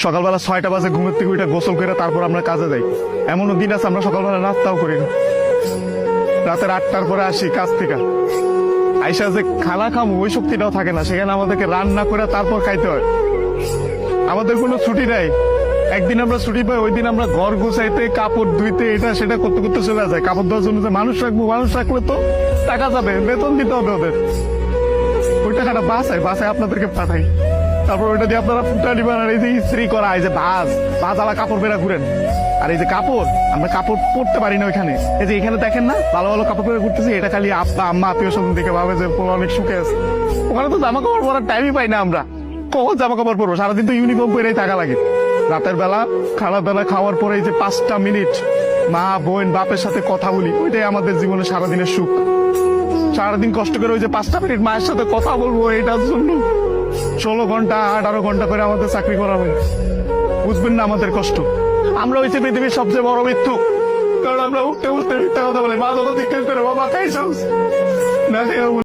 সকালবেলা 6টা বাজে ঘুমের থেকে উঠে গোসল করে তারপর আমরা কাজে যাই। এমনও দিন আছে আমরা সকালবেলা নাস্তাও করি না। রাতের 8টার পরে আসি কাজ থেকে, আইসা যে খানা খামো ওই শক্তিটাও থাকে না, সেখানে আমাদেরকে রান্না করে তারপর খাইতে হয়। আমাদের কোনো ছুটি নাই। একদিন আমরা ছুটি পাই, ওই দিন আমরা ঘর গুছাইতে, কাপড় ধুইতে, এটা সেটা করতে করতে চলে যায়। কাপড় ধোয়ার জন্য যে মানুষ রাখবো, মানুষ রাখলে তো টাকা যাবে, বেতন দিতে হবে ওদের। ওই টাকাটা বাসায় আপনাদেরকে পাঠাই, তারপর ওইটা দিয়ে আপনারা ফুটা নিবেন। আর এই যে ইস্ত্রি করা, এই যে ভাজালা কাপড় বেড়া ঘুরেন। আর এই যে কাপড়, আমরা কাপড় পরতে পারি না ওইখানে। এই যে এখানে দেখেন না ভালো ভালো কাপড় পরে ঘুরতেছি, এটা খালি আব্বা আম্মা আত্মীয় স্বজন দেখে ভাবে যে অনেক সুখে আছে। ওখানে তো জামা কাপড় পরার টাইমই পাই না আমরা। কখন জামা কাপড় পরবো? সারাদিন তো ইউনিফর্ম পরেই থাকা লাগে। রাতের বেলা খাওয়ার পরে এই যে 5টা মিনিট মা বোন বাপের সাথে কথা বলি, ওইটাই আমাদের জীবনে সারাদিনের সুখ। সারাদিন কষ্ট করে ওই যে 5টা মিনিট মায়ের সাথে কথা বলবো, এটার জন্য 16 ঘন্টা 18 ঘন্টা করে আমাদের চাকরি করা হয়। বুঝবেন না আমাদের কষ্ট। আমরা হয়েছে পৃথিবীর সবচেয়ে বড় মৃত্যু, কারণ আমরা উঠতে উঠতে মিথ্যা কথা বলি। মা যখন জিজ্ঞেস করে বাবা খাইছস না,